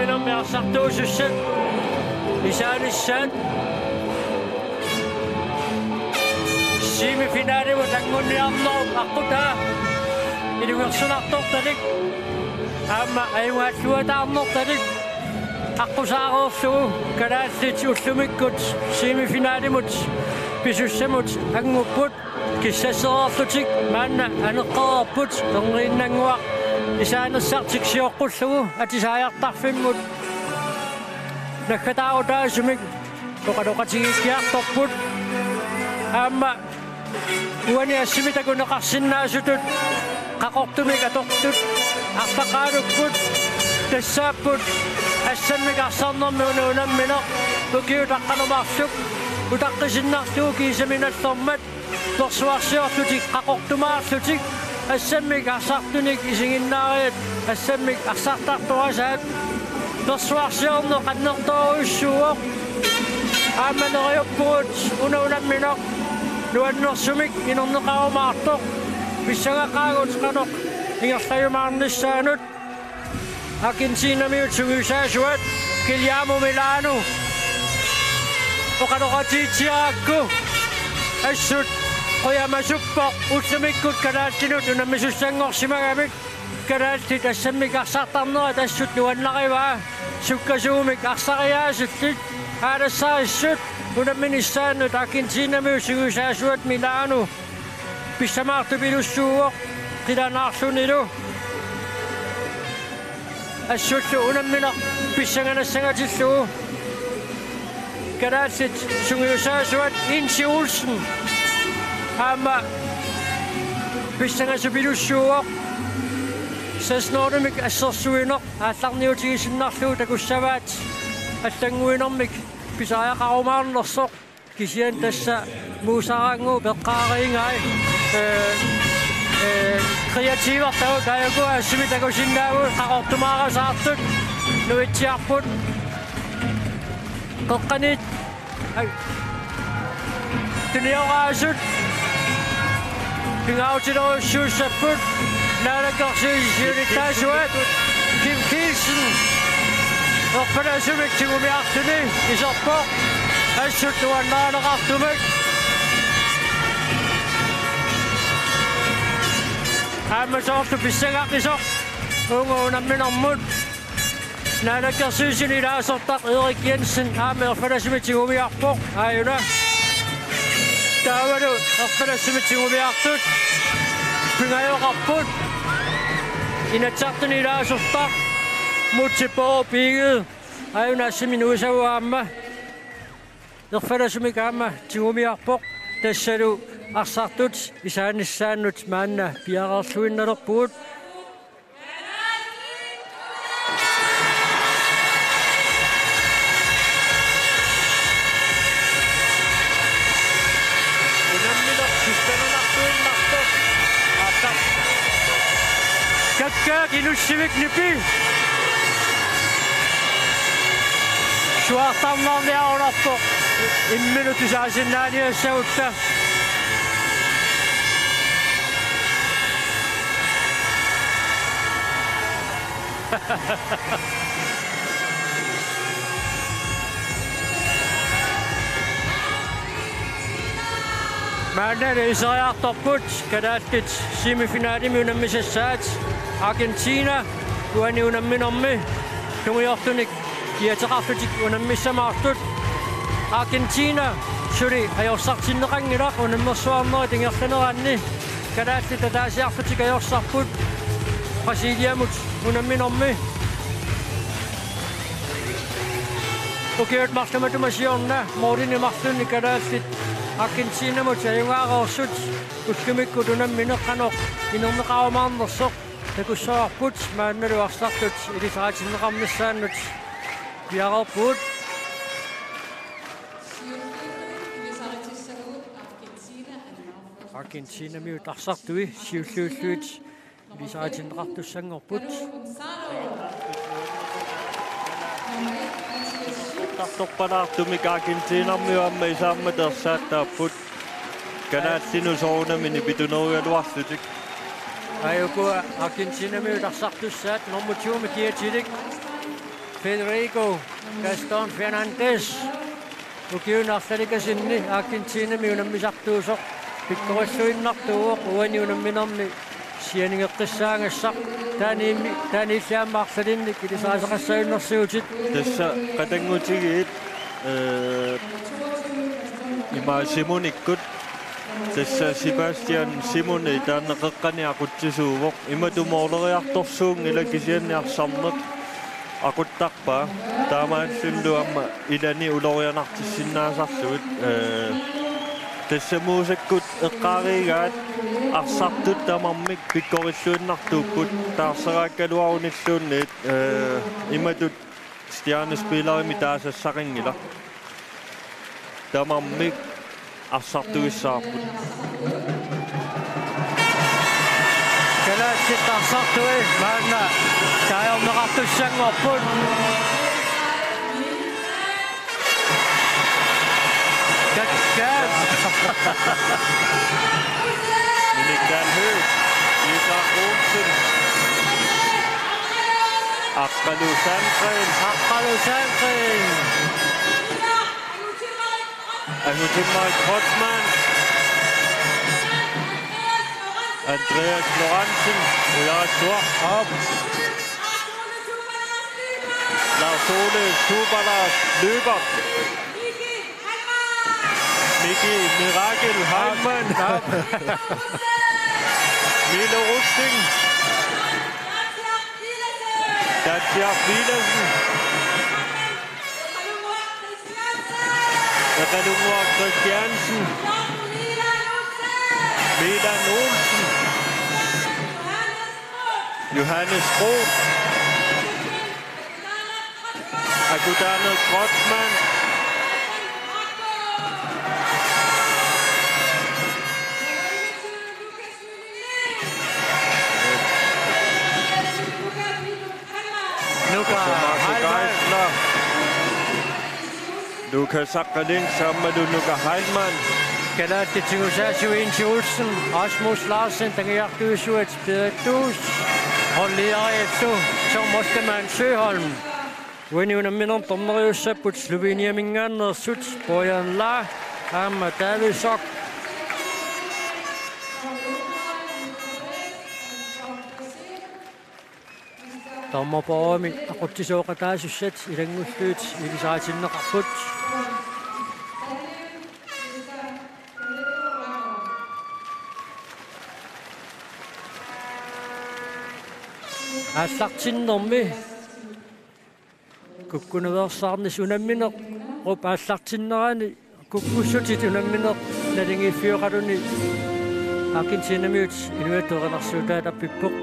unamminam mearsartuusussat isaalissaan semifinaalimut angunniarnerup aqutaa ilungersunartortalik aamma ajungaatluataarnertalik aqusaaruursugu kalaallit ullumikkut semifinaalimut pisussamut angupput kissassererlutik maanna aneqqererput erriinnanguaq isaanersartik siorqullugu atisaajartarfimmut nakataarutaasumik toqaloqatigikkiartorput aamma uani assimitaku neqarsinnaasutut qaqortumik atortut artaqaalukkut tassaapput assammik arsarnermi unuunammineq ukiutaqqanumarsuk utaqqisinnartugu kiisaminallermat torsuarsiorlutik qaqortumaarlutik assammik arsartunik isinginnaariat assammik arsartarturasaat torsuarsiorne qannertoruissuuoq aammaneriuppugut unuunammineq nuannersumik inerneqarumaartoq pissangaqaagut qanoq ingerlajumaarnissaanut Argentinamiut sungiusaasuat Guillermo Milano oqaloqatiitsiarakku assut qoyamasuppoq ullumikkut kalaaltinut unammisussanngorsimagamik kalaaltit assammik arsartarnerat assut nuannarivaa sukkasuumik arsariaasuttit aalassarissut unamminissaannut Argentinamiut sungiusaasuat Milano pissamaartupilussuuoq qilanaarlunilu assutlu unammineq pissanganassagatillugu kalaallit sungiusaasuat Insi Olsen aamma pissangasupilussuuoq sasnoorumik assersuineq aallarniutigissinnarlugu takussavaat аллангуинэрмик писааяқарумаарнерсоқ кисиан тасса муусараангу пеққаариингаи креативертау таягу ассими такусиннааву қақортумаарасаартут нуитсиарпут қеққанит туниораасут пингаутилоруссууссаппут наалаккарсиисиунитаасуат Kim Kielsen Oppadasumik tigumiartuni isorpoq assut nuannaaneqartumik aammasoortu pissangaqqisoq unguunamminermut naalakkersiisini ilaasortaq Erik Jensen aamma oppadasumik tigumiarpoq aayuna taavalu oppadasumik tigumiartut pingajoqarput inatsartuni ilaasortaq mutsipoo piigid ajunaassimin uusauaamma erfalasumik aamma tigumiarpoq tassalu arsartut isaanissaannut maanna piaqarluinnalerpugut kakka kinussivik nipi suartarnaarniarularpoq imminutisaasinnaaniassagutta maanna isariartorput kalaallit semifinaalimi unammisassaat Argentina uani unamminermi tungiortunik iataqarlutik unammissamаарtut Argentina suli ajorsartinneqangilaq unammersuarneri tingerlaneraanni kalaallit tataasiarlutik ajorsarput Brasiliamut unamminermi ukiut marlumatumasiorna moorinimarlunni kalaallit Argentinamut ajungaareorsut ullumikku unammineqqanoq inerneqarumaarnersoq takussaarput maannalu arsartut ilisaraatinneqarnissaannut piaqarput Argentina miut arsartui siulluulluit ilisaraatinneqartussanngorput tartorpalaartumik Argentinarmiuamma isaammatersaаттаарput kanaallinusoorunamini pitunerualuarlutik ayukua Argentina miut arsartussaat normutiumi kiatilik Federico Gaston Fernandes. Ukiunartalika sinni Argentina miunammisartuusoq pikkorissuinnartuuq uaniunamminarni sianingeqqissaangassaq taaniillaammaarsalinni kilisaaseqassayunnersuutit tassa qatangutigiit ima Simonikkut tassa Sebastian Simoni taanneqeqqaniaqutsisuuvoq imatumorleriartorsuung ilakisianniarsarneq aquttarpa taamaassullu amma ilani ulorianartissinnaasarlugut tassamuusakkut eqqaarigaat arsartut tamarmik pikkorissuinnartuupput taarseraakkaluarunilluunniit imatut stjernespillerimi taasassaqingila tamarmik arsartuissaarput Kalaasittarsartui maanna taajorneqartussangorput Kakkaat Minikal Høgh Isak Olsen Aqalu Sandgren Anutimai Kreutzmann Andreas Lorentzen Op Lars Ole Superlars løber Miki Mirakel Heilmann Milo Rusting Katja Vilesen Redungor Christiansen Milan Olsen Johannes Roth Agudane Kreutzmann Lukas Sakkerling sammen med Lukas Heilmann. Kalaatti Tigusasu Inti Olsen, Rasmus Larsen, Tangiartuisuet, Peter Dus, Holli Arietsu, Thomas Demann Søholm. Uiniunamminon tomneriussaput Slovenia mingaannersut, Bojan La, Amma Davidsok. Tommopoami aquttisooqataasussat ilangulluut ilisaatinneqarput. Аллартиннэрми куккуневерсаарнис унамминеқ руп аллартиннерани куккуссутит унамминеқ налингиффиоқалуни Аргентинамиут инуатеқанарсуутаатаппиппоқ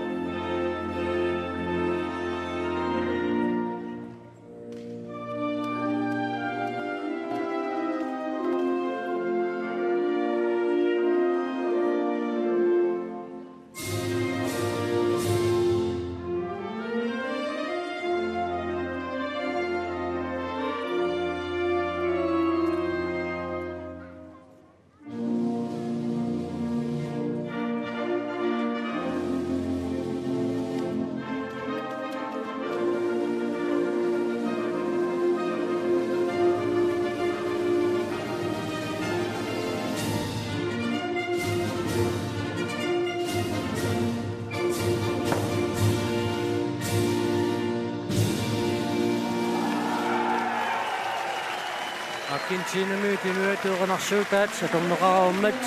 Argentinamut inuateuqanarsuutaat satorneqaraummat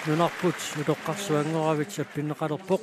nunarput utoqqarsuangoravit sappinneqalerpoq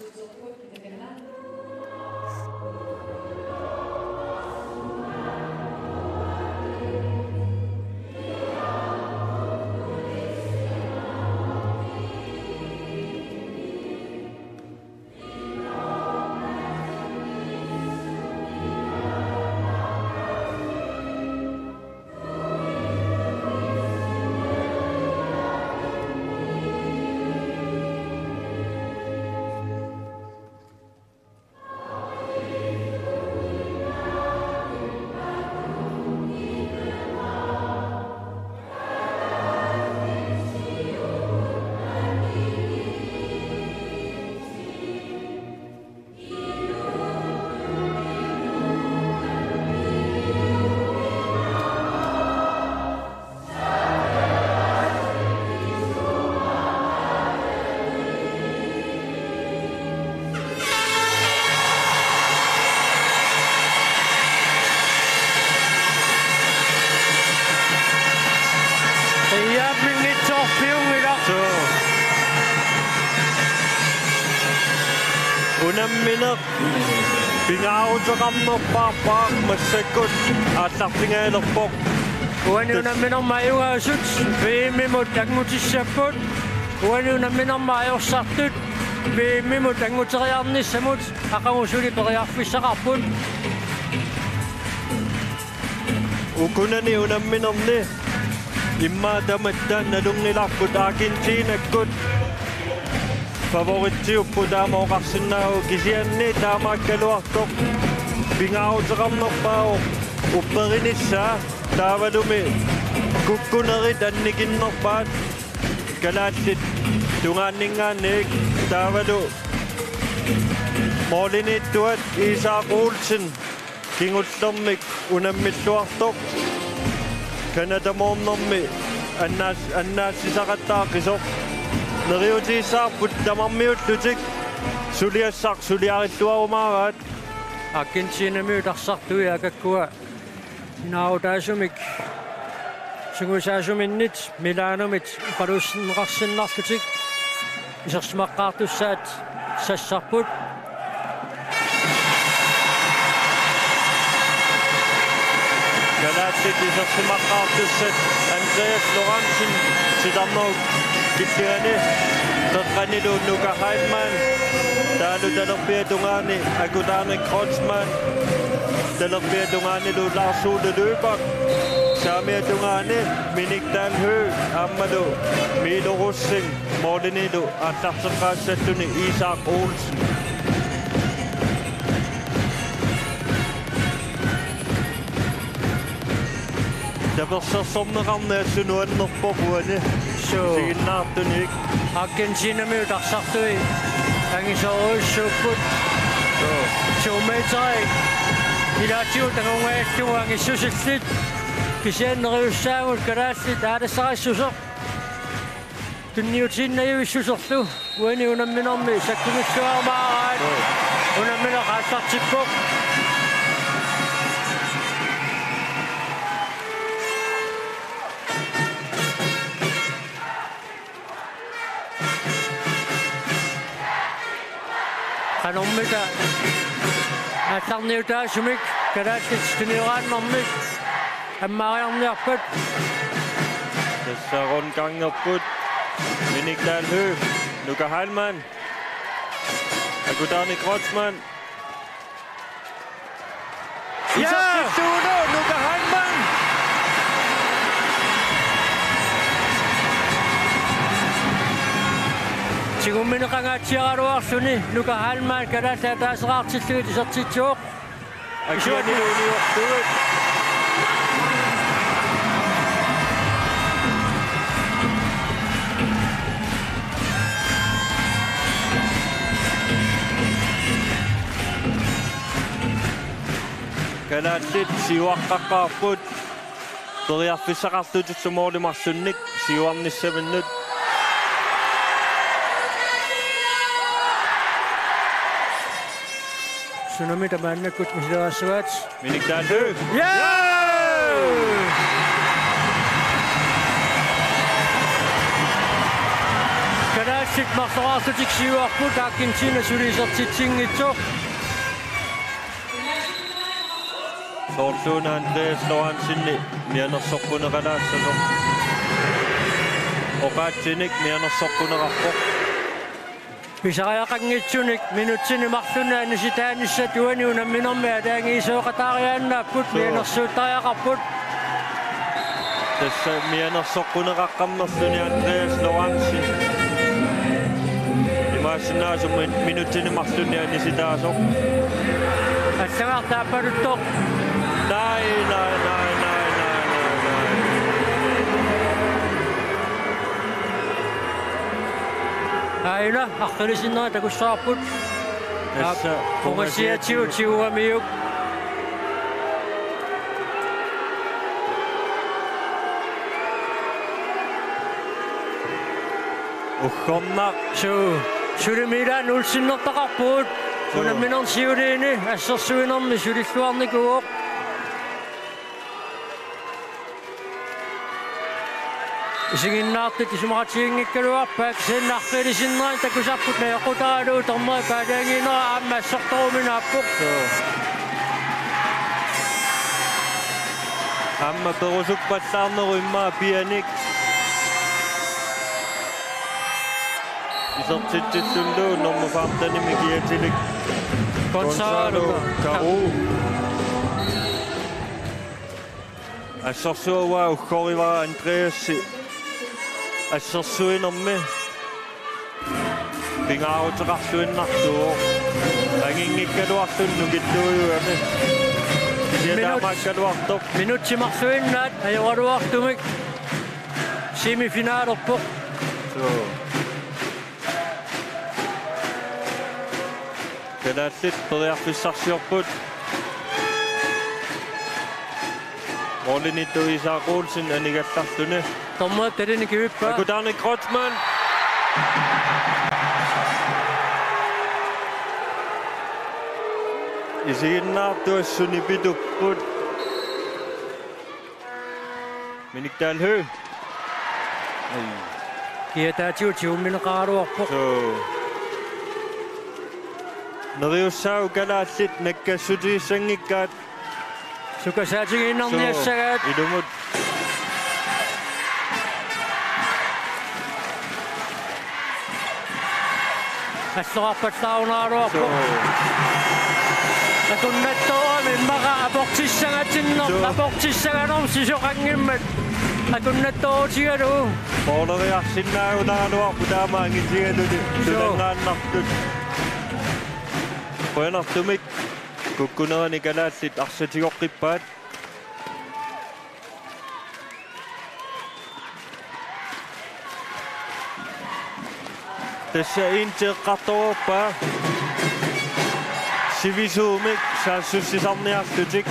unammineq pingaarutaqarnerpaarpaaq massakut aallartingaelerpoq Uani unamminerma iugaasut viimimut angutissaput uani unamminerma ajorsaartut viimimut anguteriarnissamut aqangusuli periarfissaqarput ukunani unamminerni immaatamattaan nalungilarput Argentiinakkut favoritsiuppu taamooqarsinnaagu kisianni taamaakkaluartoq pingaarutaqarnerpaau upperinissaa taavalumi kukkunerit annikinnerpaat kalaallit tungaanningaanniik taavalu moolinittuat Isak Olsen kingullermik unammilluartoq kanatamoornermi annaassisaqattaaqqisoq neriutiissaarput tamarmiullutik suliarilluarumaaraat Argentina myytarsartui akakkua inautaasumik sungusaasuminnit milaanumit qalussinneqarsinnarlutik isersmaqqaartussaat sassarput kalaallit isersimaqqaartussat Andreas Lorentzen sitarneruk killugani teqqanilu Luka Heidmann taalu talerpiatungaani akutaarni Kreutzmann talerpiatungaanilu Lars-Ole Løberg saamiatungaani Minik Dalhø ammalu Milo Russing moolinilu aallarteqaassalluni Isak Olsen tapersersorneqarniassunuannerporuani siginnaartunik Argentina myytarsartui angisoruissuupput 2 meterik ilaatiut angungaattuangissusillit kisianneriussaagut kalaallit aalassaqissusoq tunniutiinnajuissuserlu uani unamminermi sakkumissuarmaaraat unammineqaassartippoq qanormita алларниутаасумик калааллит тунирааннэрмик аммаариарниарпат тассаарункангерпут Minik Dalhø Luka Heidmann akutaarni Kreutzmann Luka Heidmann Sigummineqangaatiaraluarluni Luka Heidmann kalaalla taaseraartilluit isertitsuoq isuaniluuniortuut kalaallit siuaqqaqqaarput teriarfissaqartutut sumoolimarsunnik siuarnissavinnut sunami tamaannakut misileraassuat Minik Dalhø kalaallit marleraarlutik siuarput Argentina suliisertitsingitsoq Sorluuna Andreas Lorentzinni mianersorpuneqalaassaloq oqaatsinik mianersorpuneqarpoq pisariaqanngitsunik minutsini marlunaani sitaanissat uani unamminermi ataangiisooqataariaannaapпут mianersuuttariaqarput tassa mianersorpuneqaqqammerluni Andreas Lorentzen imaasinnaasum minutsini marluniani sitaasoq аллагартааппалутtoq Nej. aina aqqilisиннера такуссаарпут Tassa qumasiatiutiuamiuk uqqornaq sulimilaa nulsinnertaqarpuut unamminersiuliini assersuinermi sulilluarnikuuq Isinginnaartit isumaratsigingikkaluarpaak sinnarqilisinneran takusapput naqutaalu tormua paadaanginera ammassortoruminaappuq. Amma perusukpallaarneru immaa pianik. Isortitsillunlu normufaartanimi kiatilik. Gonzalo Caru. Assorsuava ukhorivara Andreas. Assorsuinermi. Pingaarutaqarluinnartuo. Angingikkaluarlunnu killuujuami. Siataamaakkaluartoq. Minuttimarsuinnaat ajoraluartumik. Semifinalerpoq. Kadaallit periarfissarsiorput. Rollinittu Isaac-Olsen anigallarluni. Tormua talini kivippa. Akutarni Kreutzmann. Isiginnaartuassuni pitupput. Miniktaal Høgh. Kiataatiutiummineqaaruarpoq. Neriussau kalaallit nakkassutiissangikkaat. Sukasaatinginnarniassagaat. Ilumut. Assorarpallaarunaaruarpoq. Akunnattoorami maqa aportissaganorm sisoqangimmat. Akunnattoorutigalu. Pooleriarsinnaagunaanuarpu taamaangitigaluni sulangaannartut. Qoyanartumik kukkunerani kalaallit arsatigoqqippaat. Tässä inteeqqartoruppaa sivisuumik saassussisarniarlutik.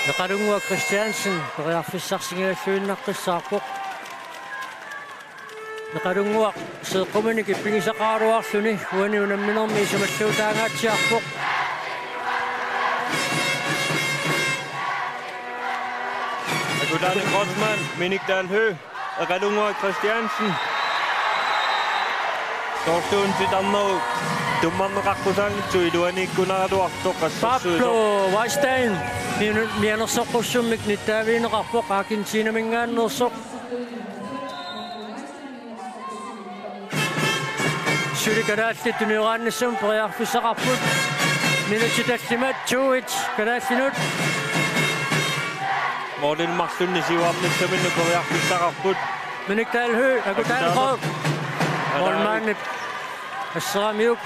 Naqalungua Christiansen periarfissarsingilalluinnaqqissaarpoq. Naqalungua seeqquminik ippigisaqaaruarluni huani unamminermi isamalluutaangaatsiarpoq. Akutarni Kreutzmann, Miniktaal Høgh, Naqalungua Christiansen. Tortuun sitarneru tummarneqarpusaangitsu iluanikkunaraluartoq qassarsuisoq. Pablo Weinstein mianersoqqussummik nittaaviineqarpoq Argentiinamingaannersoq. Sulikalaallit tuniuraannissam periarfissaqarput. Minutitallimat 2-1 kalaallinut. Morten Marlunni siuarnissaminu periarfissaqarput. Miniktaal Høgh Akutarni Krog. Målmanden Asseramiuk.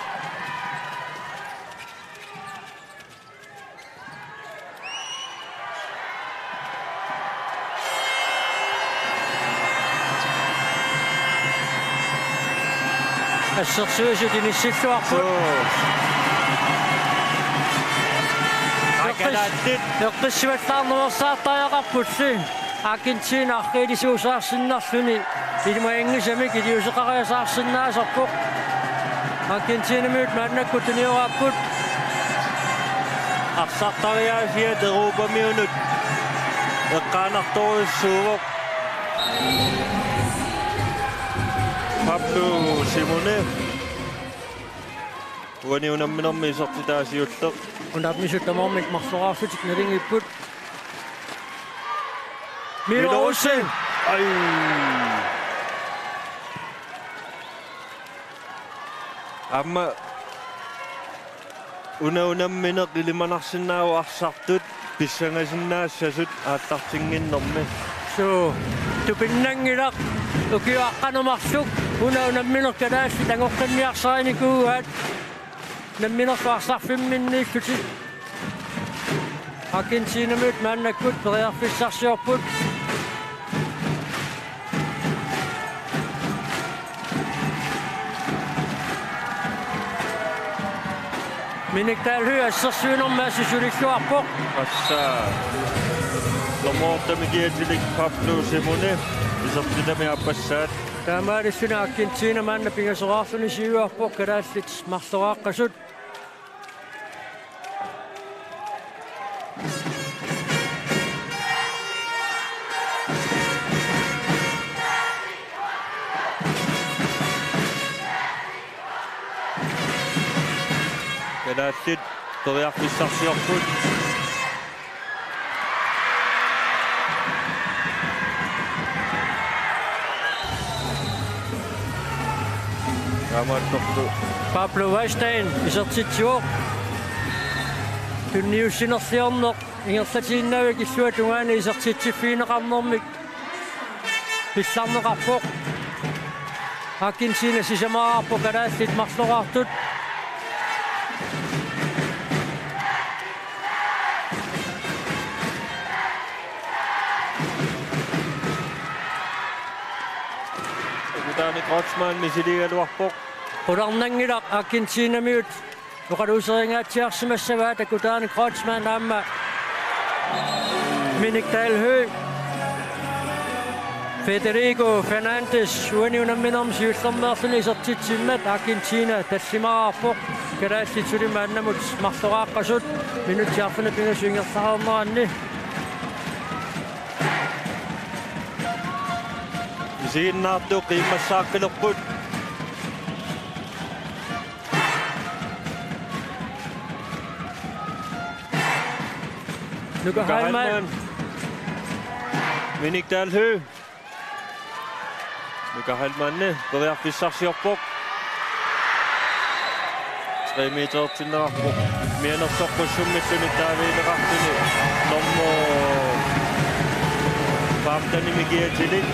Assersuusut inissilluarput. Eqqissivallаарnersaartariaqarputsi Argentina arqiilisuusaarsinnarluni ilmaingisamik iliuseqariasaarsinnaasarpoq. Argentinamiut maannakkutunioraapput. Arsartariaasiat Europamiunut eqqaanartoruissuuvoq. Pablo Simonev. Huani unamminermi isortitaasiulleq. Unapmisuttamormik marsoraarsutik nalingipput. Milo Olsen. Ai. Amma unammineq ilimanarsinnaau arsartut pissangasinnaasasut aallartinginnermi. So tupinnangilaq ukiuaqqanumarsuk unammineq kalaassi tangoqqinniarsaanikuugaat namminersuarsarfimminniilluti. Argentinamut maannakkut periarfissarsiorput. Miniktaal Høgh assersuinermaasi sulikluarpoq. Assaa. Lomortamikiatilik Pablo Simonev isortinami appassaat. Taamaalissuna Argentina maanna pingaseraarluni siuarpoq kalaallit marsoraaqqasut. Kalaattit toriarpissarsiorput. Kamattortu Pablo Weinstein isertitsuoq tunniussinersiorneq ingerlatiinnavik issuatungaani isertitsiffiineqarnermik pissarneqarpoq Argentina sisamaqarpo kalaassit marloqartut Kutaani Kreutzmann misiligaluarpoq Qularnangilaq Argentinamiut Nuqaluuseringaatiarsimassavaa takutaani Kreutzmann aamma Minik Dalhøj Federico Fernandes uaniunamminerm siullermeersuni isertitsimmat Argentina tassimaqarpoq kalaassitulimaannamut marloqaaqqasut minutiarfuna pingasuingersaqarneranni isiinnaartu qiimmassaaqqilerput Nuka Heilmann Minik Dalhøj Nuka Heilmanne toriarpissarsiorpoq 3 meter tinnerarpoq mianersorqussummitsuni taaviineqartuni normo paamtanimigiatilik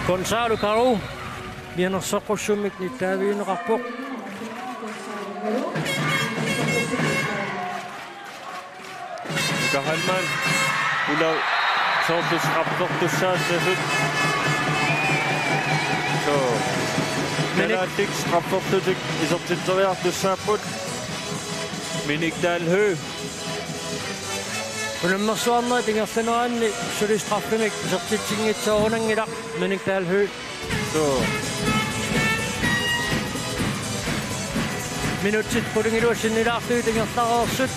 Gonzalo Caro mianersorqussummik nittaaviineqarpoq Nuka Heilmann ulau soortusqartortussaassasut so Kalaattik qapportutik isertittoriartussaaput Minik Dalhøj Unammersuarneri tingerlaneranni sulistraffimik isertitsinngitsoorunangilaq Minik Dalhøj so minutsit pulungiluassinnilaarluu tingerlareersut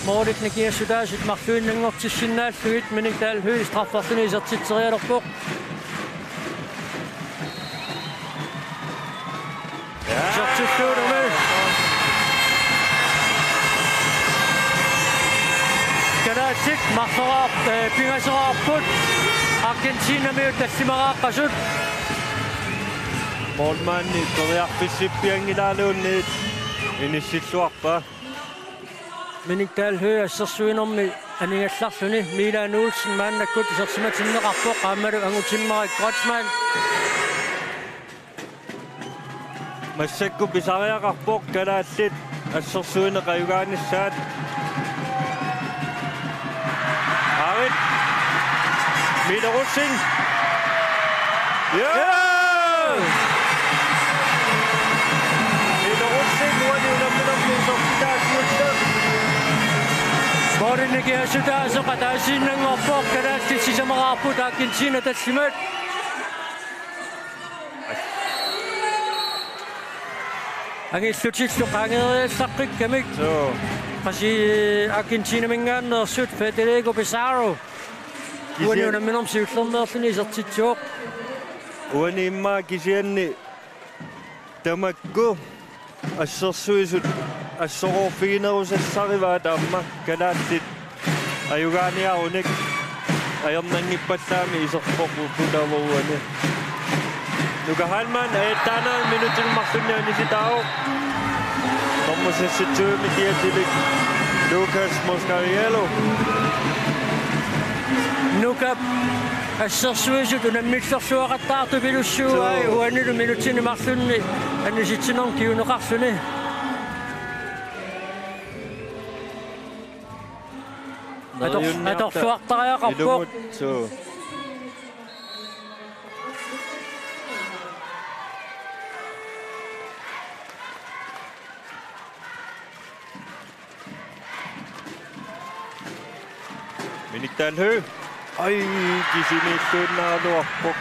Mordik nikiassutaasit marluinnangortissinnaallugit Minik Dalhøj straffersuni isertitserialerpoq isertittuunermi Kalaattik pingaseraarput Argentinamiut tassimaqaaqqasut Målmanni toriarpissippiangilaaluunniit inissilluarpa Minik Dalhøj assersuinermi aningallarluni Milan Olsen maannakkut isersimatinneqarpoq qaammalu angutimmarik Kreutzmann массакку писариақарпоқ калааллит ассерсуинеқаюгааниссаат авит милерусин милерусин уаниунамминэрмисортаасмутта Sportinnikiassutaasuqataasiinnanngorpoq kalaassit sisamaqarput Argentina tassimat Angillutillu qaangeriassaqqikkамик qasi Argentina mingaannersut Federico Pizarro uaniunamminerm siullermeerluni isertitsuoq уани иммаа кисианни тамакку ассерсуисут ассорорфигинерусассариваа таамма калааттит аюгааниаруник аернангиппаллаами исерпоқу пулааворуани Nuka Heilmann taanaan minuutin marsunnianisitao tommosessitsuumikiatilik Lucas Moscariello Nuka assersuisut unammillersuaqattaartu pilussuuai uanilu minuutini marsunni annisitsinern kiuneqarsuni atorluartariaqarpoq Minik Dalhøj ai kisimiittuunnaaluarpoq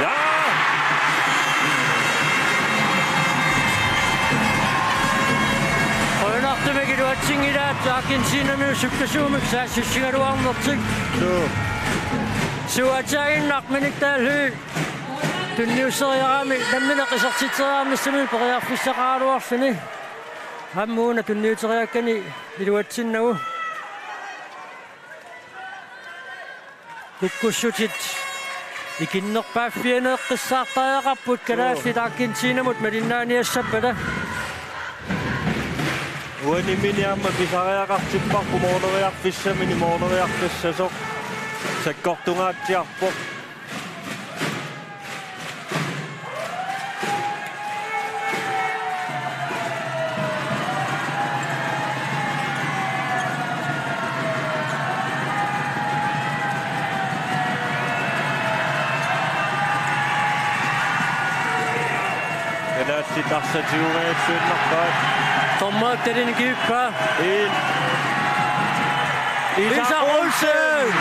ja Oinartumikiluatsingilaat Argentinami sukkasuumik saassissigaluarnertik suataginnaq Minik Dalhøj tunniusseriaraami nammina qisartiteraarnissamil periarfissaqaaluarsuni ammuuna tunniuteriakkani iluatsinnagu kukkussutit ikinnerpaaffianeeqqissaartariaqarput kalaassit Argentiinamut malinnaaniassappada uanimini amma pisariaqartipparpu mooneriarfissamini mooneriartassasoq sakkortungaatiarpoq Kanaatsi tarsatiureassuinnarpaat Tommaatterin kiippa Isak Olsen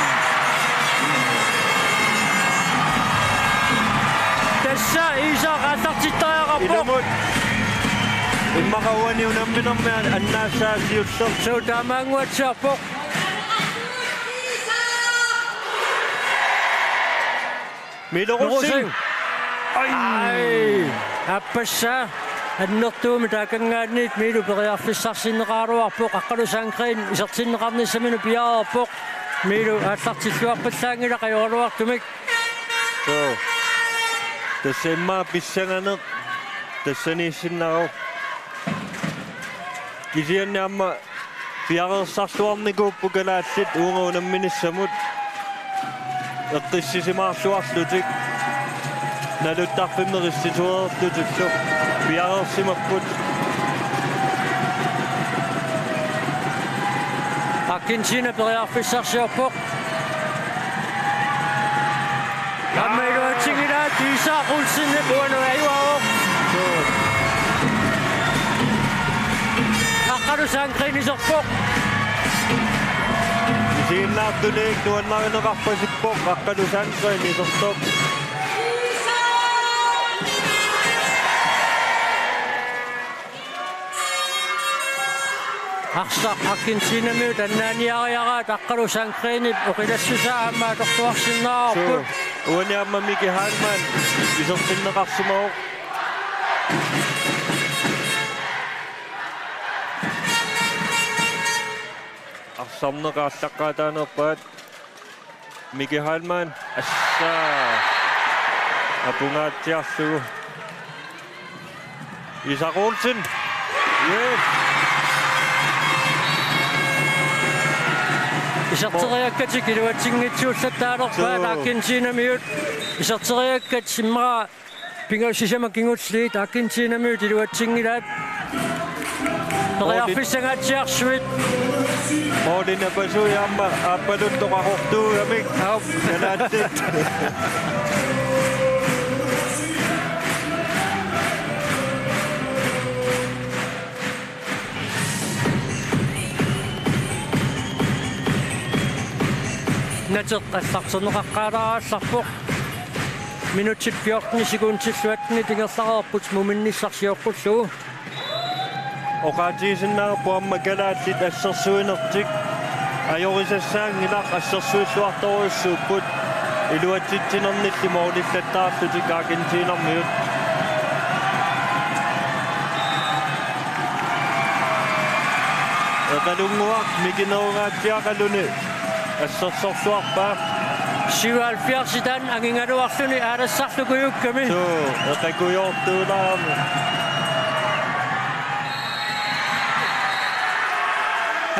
tässä Isak asartitariaqarpoq Immaqauani unamminarmi annaassaasiussor suutaamaanguatsiarpoq Milorussing ai appassa annertuumi taakangaanniit miilu periarfissarsinneqaaruarpoq aqqalusaangrein isertinneqarnissaminu piaarpoq miilu aallartilluarpatsaangila qajoruartumik so tassemmaa pissanganeq tassaniissinnaruq kisianni amma piarersartuarnikuuppu kalaatsit uunguunamminissamut eqqissisimaarluarlutik naluttarfimmerissituererlutikso piareersimapput Argentina periarfissarsiorpoq ammailuatingilaat Isak Olsen puanuajuaoq aqqalusaangreinisorpoq isiinnaartuliik nuannarineqarpasippoq aqqalusaangreinisortoq Arsaq Argentinamiut annaaniariaraat aqqalusaangreini oqilassusaa ammaa tortuarsinnaarput uani amma Miki Hallman isertinneqarsimaoq arsamneqaallaqqaataanerpaat Miki Hallman assaa apungaatiarlugu Isak Olsen yes Iserteriakkatik iluatinngitsuullataалерпаат Argentinamiut iserteriakkat simmara pingausisama kingutsliit Argentinamiut iluatingilaat periarfissangaatsiarsuit Moodina pasui amma appaluttoqaqortuugamik kalaatsit nateqqassarserneqaqqaalaaraallarpoq minutsit 14 sekuntilluatni tingersareerput muminnissarsiorqullugu oqaatiisinnaarpu amma kalaatsit assersuinertik ajorisassaangilaq assersuilluartoruissuupput iluatsitsinernitti moolillattaarlutik Argentiinermiut eqalunguaq mikinerugaatiaqaluni assersorsuarpaa 77 angingaluarluni aalassarlukuyukkami so eqakuyortuulaarmi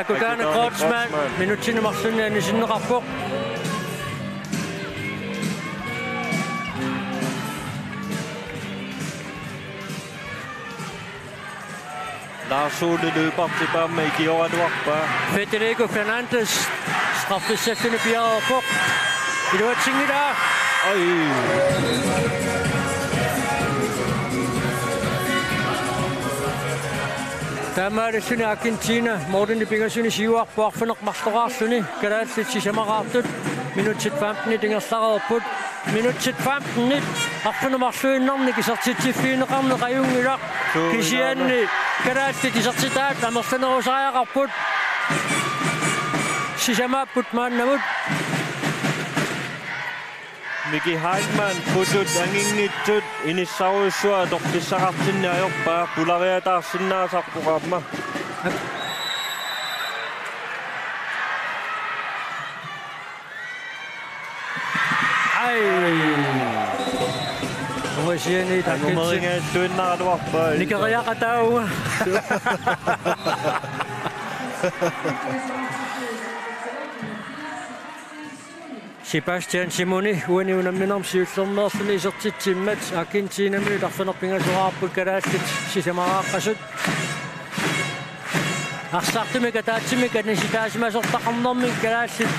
akutaana Kreutzmann minutsinnemarluni anisinneqarpoq Larsule løbertipaamma ikioraluarpaa Federico Fernandes straffesættende piaarpoq iluatingilaa oi Tamaalussuni Argentina Morten Pingasuni siuarpuarfuneqmarloraarluni kalaatsit sisamaqaartut minutsit 15 tingersareerput minutsit 15 arfunemarluinnarnik isertitsiffiineqarne qajungilaq kisianni kalaatsit isertitaat amersanerusariaqarput sisamaaput maannamut Miki Heilman putut angingittut inissauissua tortissaqartinniajorpaa pulariataarsinnaasarpuqaamma. Ai. Ngosiani takitsi. Ngumeringaattuinnaraluarpaa. Nikariaqatau. Sebastian Simoni uani unamminarm siullerneersuni isertitsimmat Argentinami tarfanerpingasuaraput kalaassit sisamaraaqasut arsartumi kataatsimi kanisitaasimasortaqarnermi kalaassit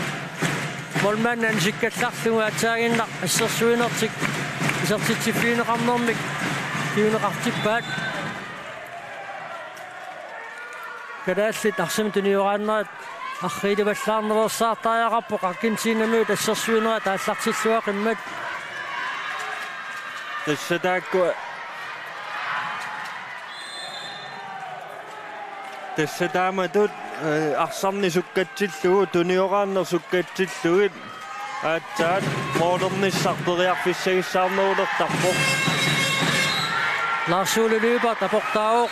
molmannan sikkallarlugu ataaginnar assersuinertik isertitsiffiineqarnermik kiuneqartippaat kalaassit arsimtuniuraannerat Arriidivallaarnersaartaajaqarpoq Argentinami tassersuinerat aallartilluaqimmat тассатааматут арсарнисуккатсиллугу туниорааннерсуккатсиллугит аатсаат моодерниссарпериарфиссагиссаарнерулертарпоq Larssuulilyypa taportaauq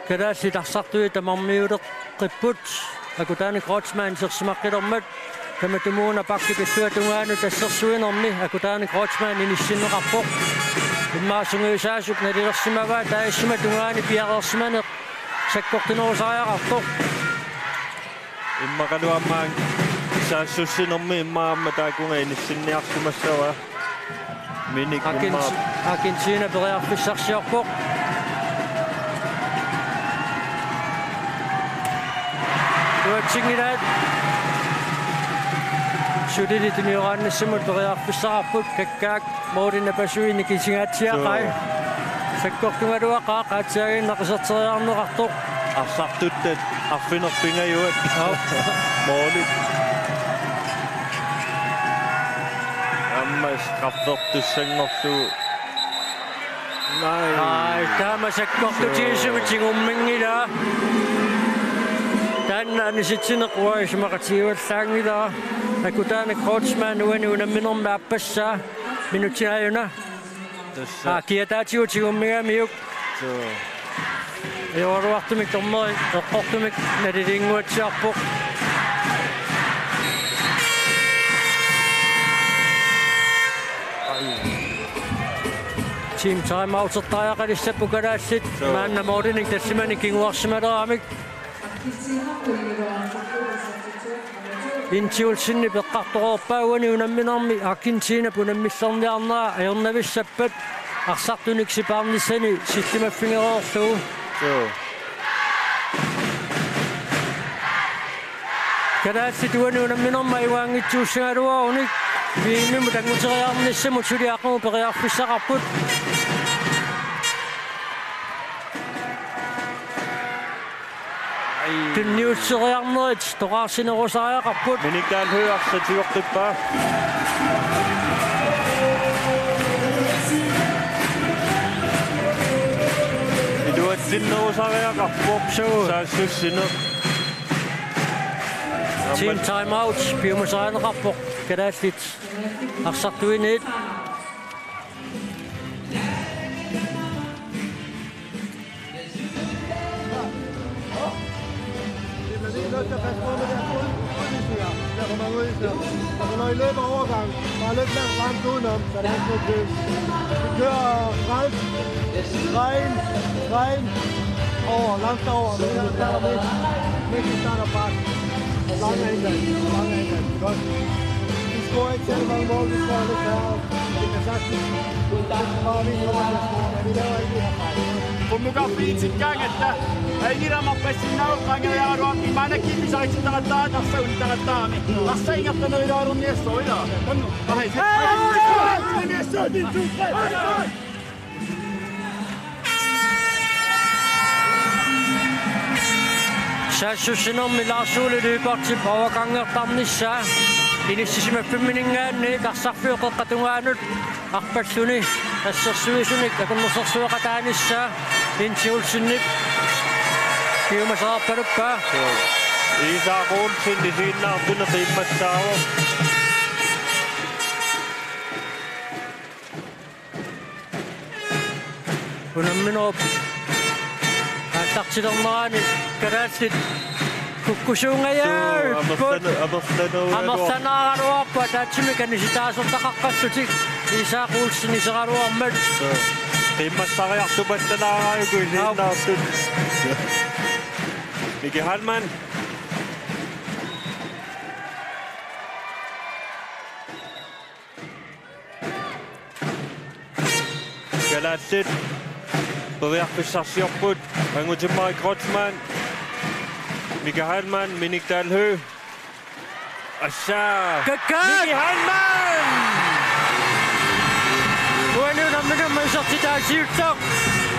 Kadaassit arsartui tamarmiuleqqipput akutaani Kreutzmann sersimaqqilormat kamatumuuna pakkipilluatungaanu tassersuinermi akutaani Kreutzmann inissinneqarpoq immaassunguisaasut nalilersimavaa taaissima tungaani piareersimaneq sakkortinerusariaqartoq иммакалуаммаан саасsussinermi иммаамма таакунга инисsinniarsimassава миник иммаа Argentina periarfissarsiorpoq Tuatsingilaat sudilituniорааннассамут периарфиссарарпут каккаак мооринапасуини кисингааtsiaqai саккортунгалуақаа qaatiaginnaqisarteriarneqartoq арсартуттат арфинерпингаюат моолит аммас qaffерtussangorlu ai taama sakkortutiisumitsingumminngila Tanna nisitsinnequaisumaqatiuallaangila akutaana Kreutzmann uani unamminerma appassaa minutiajuna kiataatiutigummiamiuk Iorluartumik tormeri eqqortumik nalilinguatsiarpoq Team timeoutertariaqalissappu kalaassit maanna moorinik tassimani kinguarsimaleraamik Intiulsinni peqqartoqorpauani unamminarmi Argentina punammisserniarnera ajornavissappat arsartuniksipaarnissani sillimaffingeroorlugu Kalaassit uani unamminerma iwaangitsuussangaluarunik viinnumu tanguteriarnissamut suliaqqumu periarfissaqarput Tunniusseriarnerit toqaarsinerusariaqarput miniktaal høarsatiuorqippaa iluatsinnerusariaqarpoq saassussiner Team timeout piumusarianeqarpoq kalaassit arsartuiniit Altså når I løber overgang, bare lidt langt udenom, så det er ikke noget køb. Vi kører frem, regn, over, langt over, men der starter midt i starter bare. Lange indgang, godt. Vi scorer ikke selv mange mål, vi scorer lidt færre. Det kan sagtens. Bare vi kommer til at score, men vi laver ikke det her fejl. Kummuqarpiitsikkaang atta aigiramarpassinnaruqqangayaruarpi manakkipisaritsittaqattaaqarsaunitaqattaami arsaingartanuilaarunniassoila Saassussinermi laarsuulilyypartip avakangertarnissaa inissisimaffiminningaanni qarsarfiuqeqqatungaanut arpalluni assersuisunik akunnersersuaqataanissaa intiulsinnip Kiumasarappaluppaa. Isaaquulsin isiinnaartuna qiimmassaavu. Unamminop. Tartilernaani karaatsit kukkusuungayaa. Amertanaaraluarpa taatsimikan isitaasortaqaqqassutik Isaaquulsin iseraluarmat. Qiimmassariartupattanaaraajuku isiinnaartut. Miki Hallman. Galatsit. Bewerkelsarsiorput. Angutimari Kreutzmann. Miki Hallman. Minik Dalhø. Assa. Miki Hallman! Uanunamminamma isortitaasiutsoq.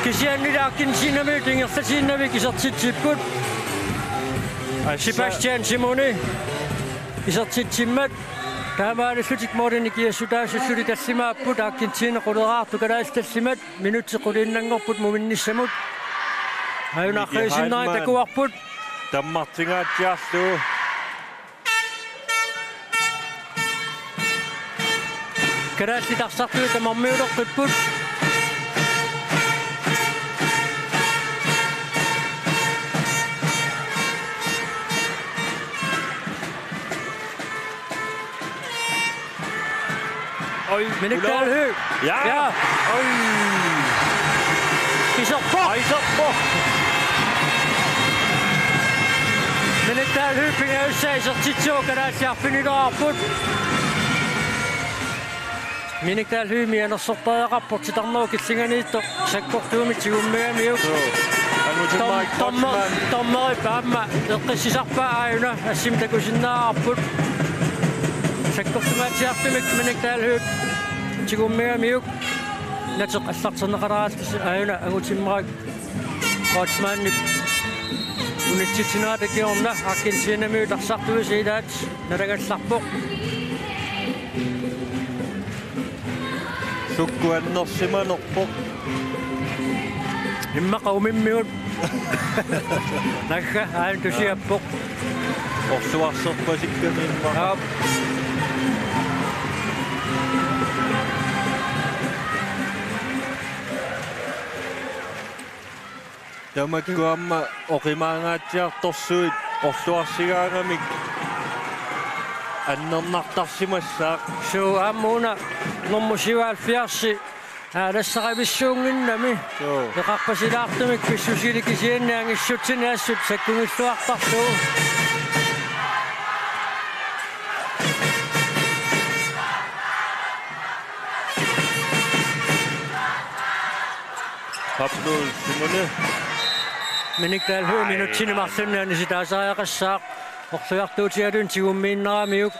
Kisiannilaakin sinami tingertasiinnavi kisortitsipput. Sebastian Simoni. Isortitsimmat. Taamaanissutik moorinikiassutaasussuli tassimaapput Argentiina quleraartu kalaastassimat minutsequliinnangorput muminnissamut. Ajunarriisinnaari takuarput. Tammartingaatiarlu. Kalaassitarsartui tamarmiulerqipput. Minik Dalhø. Ja. Oj. Isorpor. Minik Dalhø pingaussaa isortitsoo kalaassiarpinilerarput. Minik Dalhø mianersortariaqarput sitarnuu killinganiitto sakkortuumit sigummiamiuk. Tommeri paamma eqqissisarpaa aajuna assimtakusinnaarput. Sakkortumaatiartumik Minik Dalhø sigummiamiuk. Nateq allarterneqalaraattis aajuna angutimmarak Kreutzmannip unitsitsinaatakiorna Argentiinamiut arsartuisilaat nalagallarpoq. Sukkuannersimanerpoq. Immaqaumimmiut. Nakka aantusiappoq. Orsuarserpasikkamiimma. Tamakkuamma oqimaangaatiartorsuit orsuarsigaangamik annernartarsimassaaq. Suu aammuuna normusivaalfiarsi аадассақависсуунгиннами эқарпасилаартумик писсусиликисианниангиссутсиниассут саккунгиллуартарлуу Abdul Simone Minik Dalhø minutsinimарлуннаани ситаасариақассаақ орсуартуутиалун тигуммииннерамиук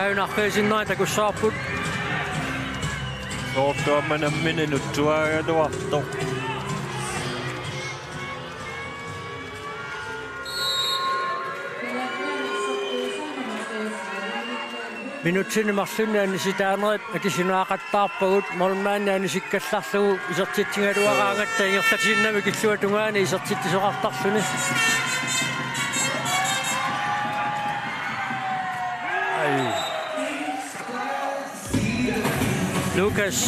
Ajunarriisinnaari takussаарput. Soortuammanammin nuttuagaluartoq. Minutsinimарлunnaani sitaanerit akisinuaqattaarpagut molmaannaani sikkallarlugu isertitsingaluaraangatta ingertatiinnami killuatungaani isertittisoqartarluni. Lucas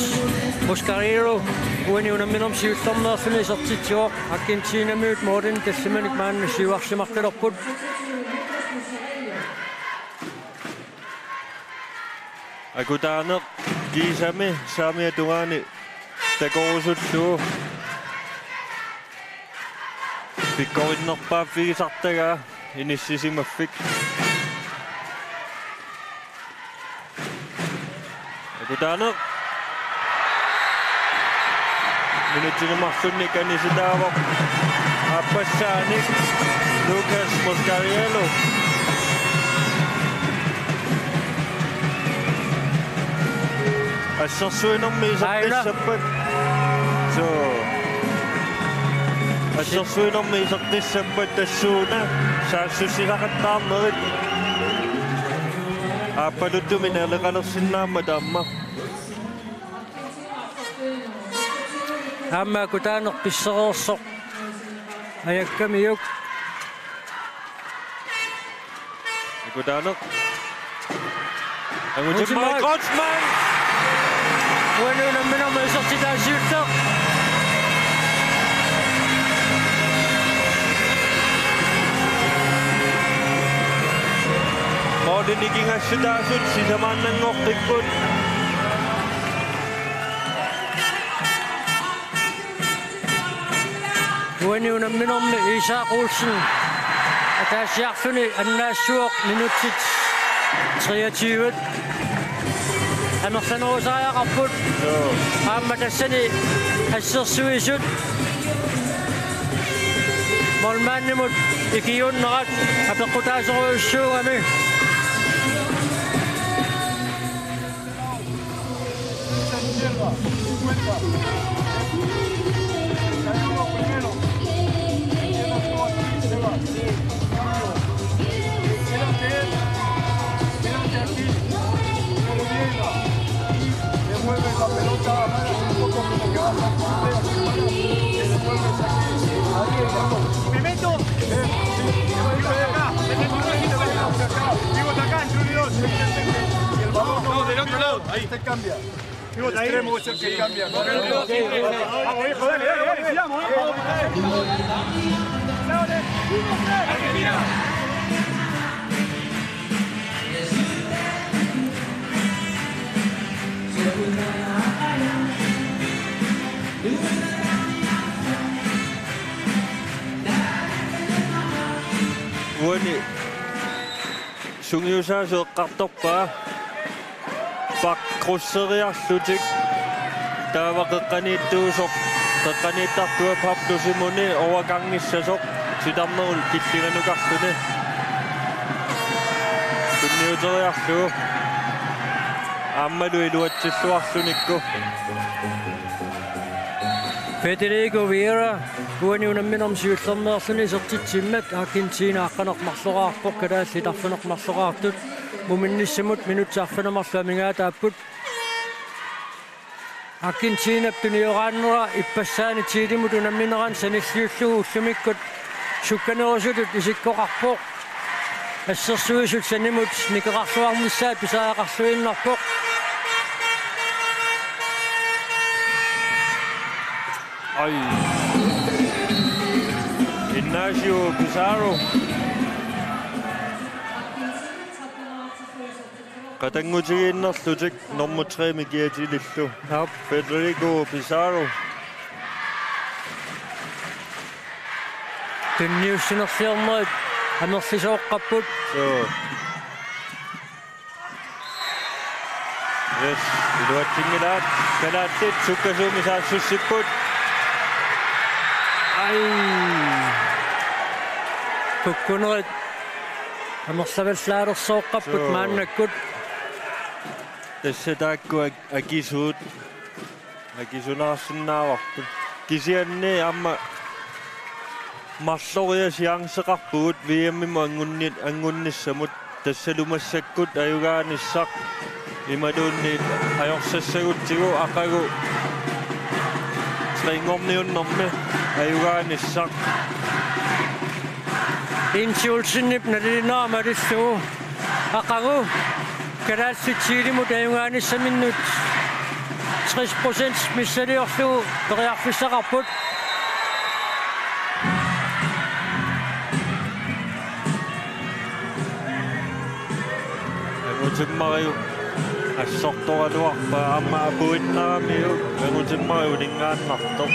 Moscarero uani unamminerm siullernerluni isertitsioq Argentiinamiut Morten tassimanik maanna siuarsimartalerput. Agudaaneq kiisami saamiatugaani takorusulluu pikkorinnerpaa figisartagaa inissisimmaffik. Agudaaneq minutsinimmarlunni kanisitaavoq aappasaanik Lucas Moscariello. Assersuinermi isertissappat. So. Assersuinermi isertissappat tassuuna saassussisaqattaarnerit. Aappaluttumina aleqalersinnaamma taamma. Amma kutaanor pissereersoq ayakkamiuk Kutaanor Angutsimari Kotsman uanuunamminarma isortitaasiutteq Moodinikingassutaasut sisamaannanngortikkut uanuunamminarmi Isaaq Olsen ataasiarluni annaassuoq minutsit 23 amersanerusaajaqarput aamma tassani assersuisut molmaannimut ikiunnerat apeqqutaasoruussuugami Mueve la pelota un poco como que vas a y le vuelves aquí. Pimento. Pivot acá, entre 1 y 2. Y el balón no, del otro lado. Ahí se cambia. Pivot ahí. El extremo es el que cambia. Vamos, hijo, dale, sigamos. Argentina. Uani sungiusaaseeqqartorpaa paqqrusseriarlutik taavaqeqqaniittuusoq qeqqaniittartua paptusimuni overgangissasoq sitarnerul killiganukarluni sunniuteriarlugu aammalu iluatsilluarlunikku Federico Vieira uanuunamminarma siullermeerluni sertitsimmat Argentina aqqanermarleraarpoq kalaallitarfunermarleraartut muminnissamut minutsaarfunamarlu amingaataapput Argentina tunioraannera ippassaani tiilimut unammineran sanilliullugu ullumikkut sukkanerusutut isikkoqarpoq assersuisut sanimut nikerarluarmissaat pisaaqarluinnarpoq Ay. Ignacio Pizarro. Qatangutigiinnerlutik nummer 3 mikiatilillu. Federico Pizarro. tunniussunersiarnerit amerlisooqqapput So. Yes, iluatsingilaat kalaattit sukkasuumisaassissiput. ai kukkunerit amersavalslaalersoqqapput maannakkut Tässä taakku akisunaarsinnaavarput kisianni amma marloria sianseqarpugut viammimu angunnissamut tässä lumassakkut ajugaanissaq imaluunniit ajorsassagutigu aqagu tringorniunnermi ajugaanissaq insiulsinnip nalilinaamarillugu aqagu kalaallitsiilimut ajugaanissaminnut 60% missaliorlugu periarfissaqarput Angutimmariu assortoraluarpa amma apuinnaamiu angutimmariu ningaannartoq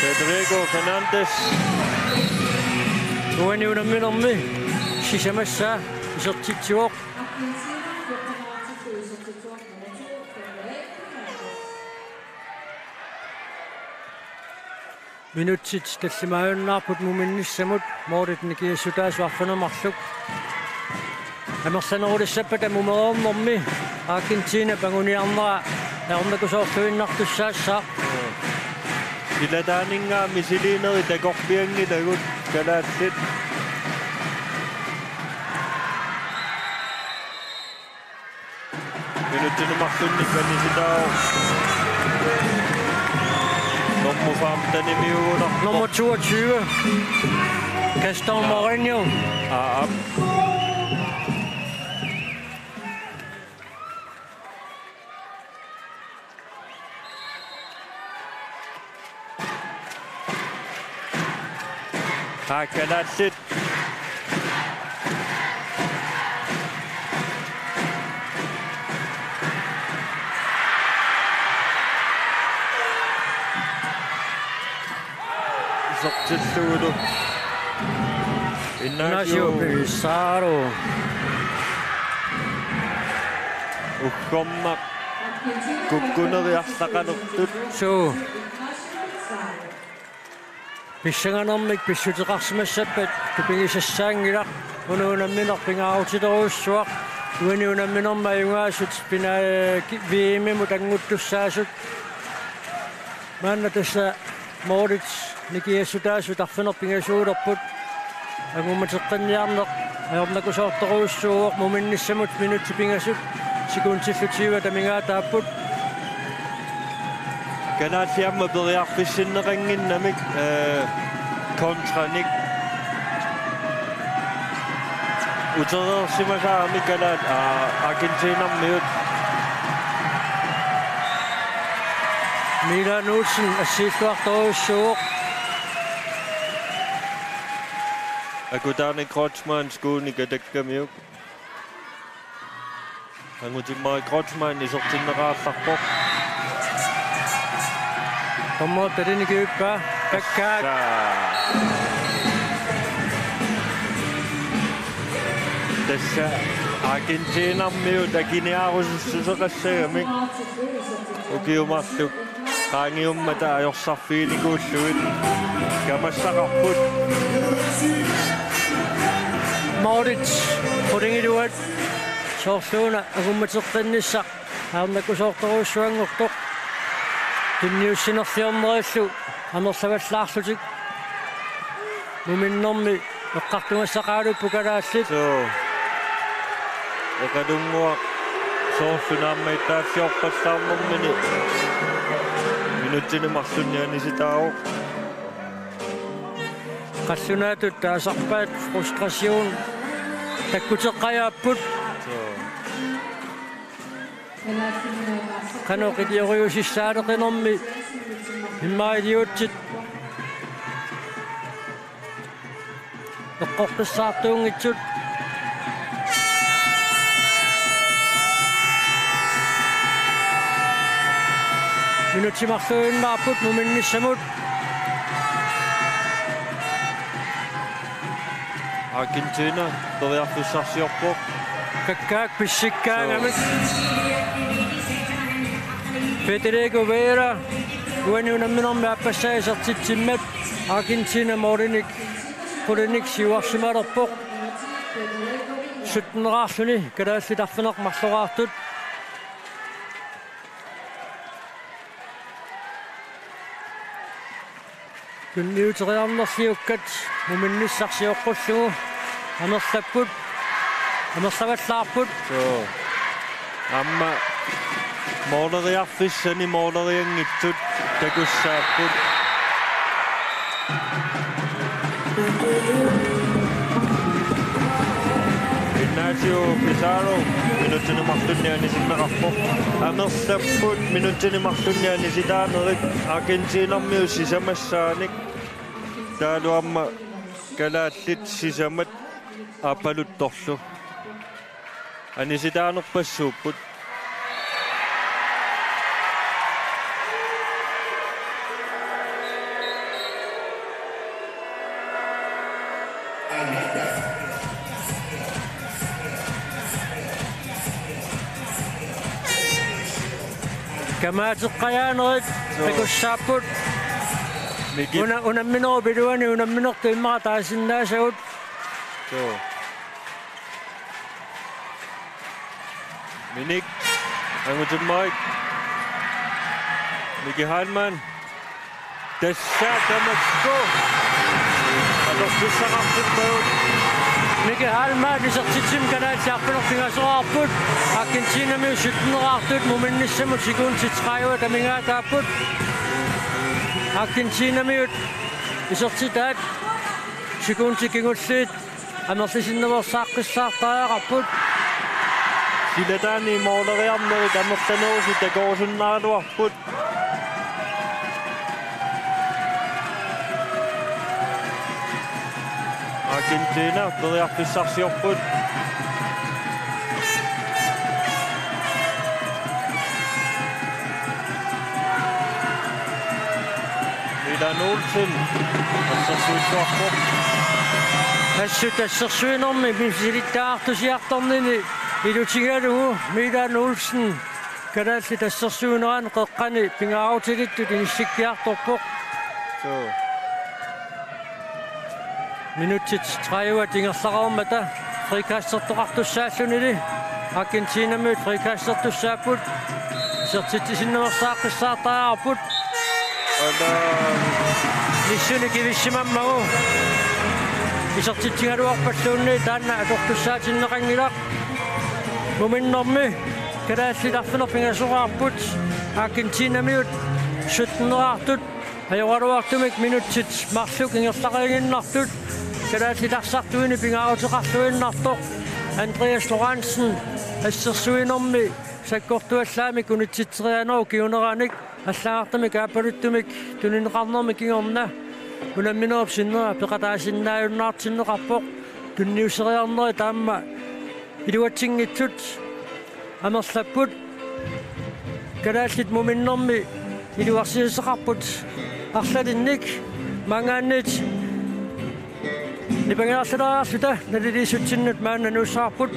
Federico Fernandez uanuunamminermi sisamassaa isertitsiuoq minutsit tallimaajunnaarput muminnissamut moorit nikiassutaasuarfunermarluk amersanerulissappat amumereernermi Argentina panguniarnera Ernakusortuinnartussaassa. Ilataaningaami siliineri takorpiangilagut kalaatsit. Minuuttinumartunnikani sitaa. Nummer 15 i minutter. Nummer 22. Gaston Mourinho. Ja. Kalaatsit. Sortitsuulu. Ignacio Pizarro. Ukkomma kukkuneriartaqanertut. So. Pissanganermik pissuteqarsimassappat kupingisassaangilaq unuunamminerpingaarutiteruussuaq uaniunamminermayungaasut pina viimimut anguttussaasut maanna tassa Moritz nikiassutaasut arfinerpingasuulerput angummateqqanniarneq aornakusoortoruussuuq muminnissamut minuttipingasut sekuntillutiiva tamingaataapput Kanaatiamma periarpissinneqanginnamik kontranik uterersimasaarmi kalaat Argentinarmiut Milan Olsen assistuartoruussuuq akutaarni Kreutzmann skuunika takkamiuk angutimmari Kreutzmann isortinneraallarpoq Tommo terinikuippa kakkaak tässä Argentinarmiut akiniarussussuseqassagamik ukiumarluk qaangiummata ajorsarfiinikuulluit kamassaqarput Moritz puringiluat soorluuna agummateqqannissaq aarnakusoortoruussuangortoq Tunniussinerfiornerillu anerlavallaarlutik muminnermi eqqartumassaqaaluppu kalaallit so eqalungua soorlunaammaitaassiorpallaarnermini minuttinimarlunnianisitaaruq qallunaatut taasarpaat frustrasion takkuteqqajaapput qanoqitioriusissaaleqinermi immailiutsit eqqortissaartuungitsut minutimarluinnaarput muminnissamut Argentina periartussarsiorpoq kakkaak pissikkaangamik Federico Vera uaniunamminermi appassaisartitsimmat Argentina Morinik Polinik siuarsimalerpoq sutteneraarluni kalaallitarfineq marloraartut kunniuteriarnerliukkat muminnissarsiоққуллугу амерлаппут амерлаваллаарпут so amma mooleriarfissani mooleriangitsut takussaapput Ignacio Pizarro minuttinimarlunnianisinneqarpoq amerlapput minuttinimarlunnianisitaanerik Argentinarmius sisamassaanik taaluamma kalaallit sisamat apaluttorlu anisitaanerpassuupput Kamaateqqajaanerit takussaapput unamminero piluani unamminertu immaa taasinnaasagут so minik angutimmarik Miki Heilmann. Tässä Damasco. Miki Heilmann isertitim kanaalsiarpunor pingasuraarput Argentinami usutteneraartut muminnissamut sikuuntitqaajua tamingaataapput Argentinamiut isertitaat sikuuntikingulliit amerlisinneversaaqқиссаартариақарпут Silatani mooleriarneri tamertanuusi takoorsunnaaluarput Argentina teriarpissarsiorput Milan Olsen assersuitsuarput тассерсуинерми мисилиттаартусиарторнини илутигалугу Milan Olsen канаалли тассерсуинеран қеққани пингааутилиттут иниссиккиарторпоқ so минутит 30 тингерлақарумата фрикастертоқартуссааллунили Аргентинамиут фрикастертуссааппут сертитисиннерсааққиссаартаарпут ниссуни кивиссимаммагу исертитсигалуарпаллуунни таанна атортуссаатиннеқангилақ муминнэрми калааллиларфинер пингасораарпут Аргентинамиут суттнераартут аюгаруартумик минутсит марлук ингерлақарингиннартут калааллиларсартуини пингааутеқарлуиннартоқ Andreas Lorentzen ассерсуинерми саккортуаллаами кунитситсерианеру киунераник аллаартамик аапалуттумик тунинеқарнерми кигорна унамминеруп синнера пеқатаасиннааюннаартиннеқарпоқ тунниусериарнери таама илуатсингитсут амерлаппут калааллит муминнерми илуарсиисеқарпут арлалинник мангааннит нипангеарлалааrsута налилисутсиннут маанна нуссаарпут